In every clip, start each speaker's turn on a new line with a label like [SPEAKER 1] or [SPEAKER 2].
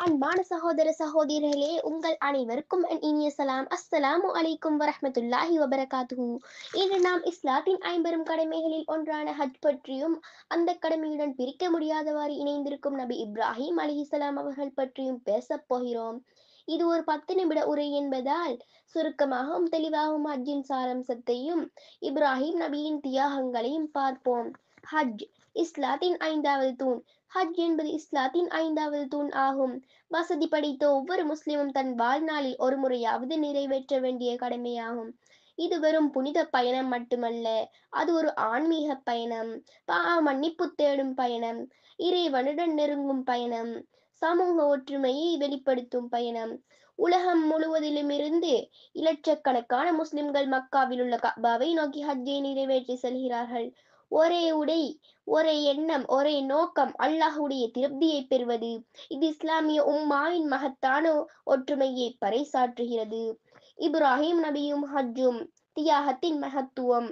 [SPEAKER 1] அன்பான சகோதர சகோதரிகளே, உங்கள் அனைவருக்கும் என் இனிய சலாம். அஸ்ஸலாமு அலைக்கும் வரஹ்மத்துல்லாஹி வபரகாத்துஹு. இன்று நாம் இஸ்லாத்தின் ஐம்பெரும் கடமைகளில் ஒன்றான ஹஜ் பற்றியும், அந்த கடமையுடன் பிரிக்க முடியாதவாறு இணைந்திருக்கும் நபி இப்ராஹிம் அலைஹிஸ்ஸலாம் அவர்கள் பற்றியும் பேசப் போகிறோம். இது ஒரு 10 நிமிட உரை என்பதால் சுருக்கமாகவும் தெளிவாகவும் ஹஜ்ஜின் சாரம்சத்தையும் இப்ராஹிம் நபியின் தியாகங்களையும் பார்ப்போம். ஹஜ் இஸ்லாத்தின் ஐந்தாவது தூண். ஹஜ் என்பது இஸ்லாத்தின் ஐந்தாவது தூண் ஆகும். வசதி படைத்த ஒவ்வொரு முஸ்லிமும் தன் வாழ்நாளில் ஒரு முறையாவது நிறைவேற்ற வேண்டிய கடமையாகும். இது வெறும் புனித பயணம் மட்டுமல்ல, அது ஒரு ஆன்மீக பயணம், பாவ மன்னிப்பு தேடும் பயணம், இறைவனுடன் நெருங்கும் பயணம், சமூக ஒற்றுமையை வெளிப்படுத்தும் பயணம். உலகம் முழுவதிலுமிருந்து இலட்சக்கணக்கான முஸ்லிம்கள் மக்காவில் உள்ள கஅபாவை நோக்கி ஹஜ்ஜை நிறைவேற்றி செல்கிறார்கள். ஒரே உடை, ஒரே எண்ணம், ஒரே நோக்கம், அல்லாஹ்வுடைய திருப்தியை பெறுவது. இது இஸ்லாமிய உம்மாவின் மகத்தான ஒற்றுமையை பறைசாற்றுகிறது. இப்ராஹிம் நபியும் ஹஜ்ஜும். தியாகத்தின் மகத்துவம்.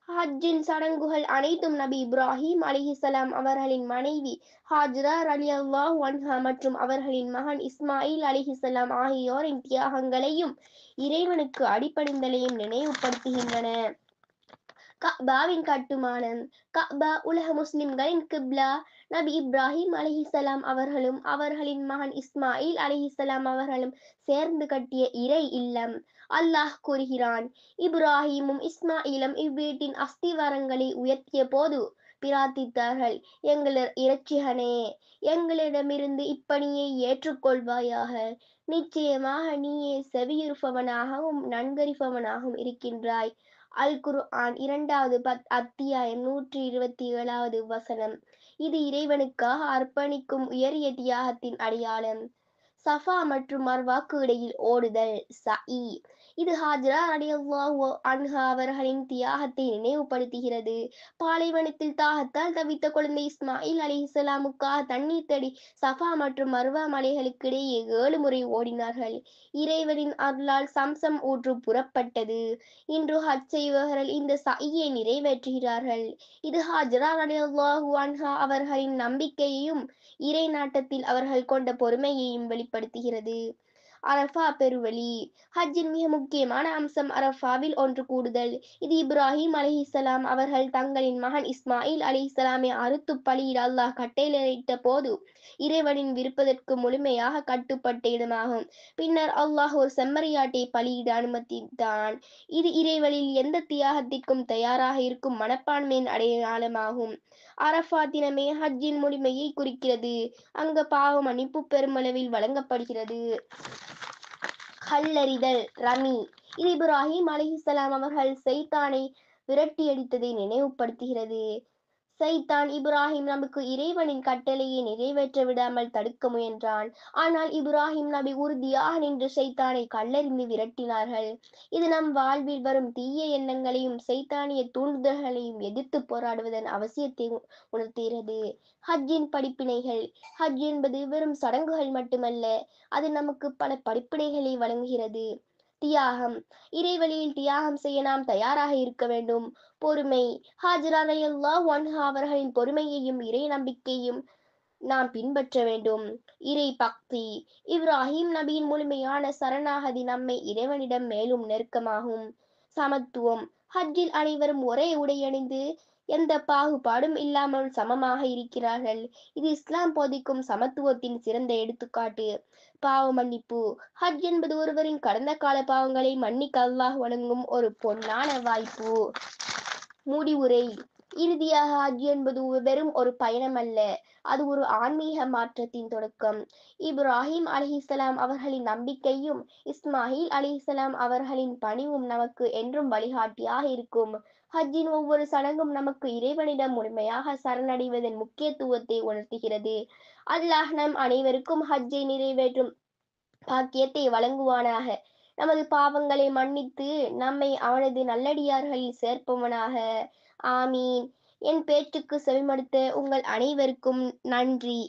[SPEAKER 1] ஹஜ்ஜின் சடங்குகள் அனைத்தும் நபி இப்ராஹிம் அலைஹிஸ்ஸலாம் அவர்களின் மனைவி ஹாஜ்ரா ரலியல்லாஹு அன்ஹா மற்றும் அவர்களின் மகன் இஸ்மாயில் அலைஹிஸ்ஸலாம் ஆகியோரின் தியாகங்களையும் இறைவனுக்கு அடிபணிந்தலையும் நினைவுபடுத்துகின்றன. கஅபாவின் கட்டுமானம். கஅபா உலக முஸ்லிம்களின் கிப்லா. நபி இப்ராஹிம் அலைஹிஸ்ஸலாம் அவர்களும் அவர்களின் மகன் இஸ்மாயில் அலைஹிஸ்ஸலாம் அவர்களும் சேர்ந்து கட்டிய இறை இல்லம். அல்லாஹ் கூறுகிறான், இப்ராஹீமும் இஸ்மாயிலும் இவ்வீட்டின் அஸ்திவாரங்களை உயர்த்திய போது பிரார்த்தித்தார்கள், எங்கள் இரட்சகனே, எங்களிடமிருந்து இப்பணியை ஏற்றுக்கொள்வாயாக. நிச்சயமாக நீயே செவியுறுப்பவனாகவும் நன்கறிபவனாகவும் இருக்கின்றாய். அல் குர்ஆன் 2வது அத்தியாயம் 127வது வசனம். இது இறைவனுக்காக அர்ப்பணிக்கும் உயரிய தியாகத்தின் அடையாளம். சஃபா மற்றும் மர்வாக்கு இடையில் ஓடுதல், சஇ. இது ஹாஜ்ரா ரலியல்லாஹு அன்ஹா அவர்களின் தியாகத்தை நினைவுபடுத்துகிறது. பாலைவனத்தில் தாகத்தால் தவித்த குழந்தை இஸ்மாயில் அலைஹிஸ்ஸலாமுக்காக தண்ணீர் தேடி சஃபா மற்றும் மர்வா மலைகளுக்கு இடையே 7 முறை ஓடினார்கள். இறைவனின் அருளால் சம்சம் ஊற்று புறப்பட்டது. இன்று ஹஜ் செய்பவர்கள் இந்த சஇயை நிறைவேற்றுகிறார்கள். இது ஹாஜ்ரா ரலியல்லாஹு அன்ஹா அவர்களின் நம்பிக்கையையும் இறை நாட்டத்தில் அவர்கள் கொண்ட பொறுமையையும் வெளிப்படுத்துகிறது. அரஃபா பெருவழி. ஹஜ்ஜின் மிக முக்கியமான அம்சம் அரஃபாவில் ஒன்று கூடுதல். இது இப்ராஹிம் அலைஹிஸ்ஸலாம் அவர்கள் தங்களின் மகன் இஸ்மாயில் அலைஹிஸ்ஸலாமை அறுத்து பலியிட அல்லாஹ் கட்டளையிட்ட போது இறைவனின் விருப்பத்திற்கு முழுமையாக கட்டுப்பட்ட இடமாகும். பின்னர் அல்லாஹ் ஒரு செம்மறியாட்டை பலியிட அனுமதித்தான். இது இறைவனில் எந்த தியாகத்திற்கும் தயாராக இருக்கும் மனப்பான்மையின் அடையாளமாகும். அரஃபா தினமே ஹஜ்ஜின் முழுமையை குறிக்கிறது. அங்கு பாவ மன்னிப்பு பெருமளவில் வழங்கப்படுகிறது. கல்லெறிதல், ரமி. இது இப்ராஹிம் அலைஹிஸ்ஸலாம் அவர்கள் சைத்தானை விரட்டியடித்ததை நினைவுபடுத்துகிறது. சைத்தான் இப்ராஹிம் நபிக்கு இறைவனின் கட்டளையை நிறைவேற்ற விடாமல் தடுக்க முயன்றான். ஆனால் இப்ராஹிம் நபி உறுதியாக நின்று சைத்தானை கல்லெறிந்து விரட்டினார்கள். இது நம் வாழ்வில் வரும் தீய எண்ணங்களையும் சைத்தானிய தூண்டுதல்களையும் எதிர்த்து போராடுவதன் அவசியத்தை உணர்த்துகிறது. ஹஜ்ஜின் படிப்பினைகள். ஹஜ் என்பது வெறும் சடங்குகள் மட்டுமல்ல, அது நமக்கு பல படிப்பினைகளை வழங்குகிறது. தியாகம். இறைவழியில் தியாகம் செய்ய நாம் தயாராக இருக்க வேண்டும். பொறுமை. ஹாஜ்ரா ரலியல்லாஹு அன்ஹா அவர்களின் பொறுமையையும் இறை நம்பிக்கையும் நாம் பின்பற்ற வேண்டும். இறை பக்தி. இப்ராஹிம் நபியின் முழுமையான சரணாகதி நம்மை இறைவனிடம் மேலும் நெருக்கமாகும். சமத்துவம். ஹஜ்ஜில் அனைவரும் ஒரே உடையணிந்து எந்த பாகுபாடும் இல்லாமல் சமமாக இருக்கிறார்கள். இது இஸ்லாம் போதிக்கும் சமத்துவத்தின் சிறந்த எடுத்துக்காட்டு. பாவ மன்னிப்பு. ஹஜ் என்பது ஒருவரின் கடந்த கால பாவங்களை மன்னிக்க அல்லாஹ் வழங்கும் ஒரு பொன்னான வாய்ப்பு. முடிவுரை. இறுதியாக ஹஜ் என்பது வெறும் ஒரு பயணம் அல்ல, அது ஒரு ஆன்மீக மாற்றத்தின் தொடக்கம். இப்ராஹிம் அலைஹிஸ்ஸலாம் அவர்களின் நம்பிக்கையும் இஸ்மாயில் அலைஹிஸ்ஸலாம் அவர்களின் பணிவும் நமக்கு என்றும் வழிகாட்டியாக இருக்கும். ஹஜ்ஜின் ஒவ்வொரு சடங்கும் நமக்கு இறைவனிடம் முழுமையாக சரணடைவதன் முக்கியத்துவத்தை உணர்த்துகிறது. அல்லாஹ் நம் அனைவருக்கும் ஹஜ்ஜை நிறைவேற்றும் பாக்கியத்தை வழங்குவானாக. நமது பாவங்களை மன்னித்து நம்மை அவனது நல்லடியார்களில் சேர்ப்பவனாக. ஆமீன். என் பேச்சுக்கு செவிமடுத்த உங்கள் அனைவருக்கும் நன்றி.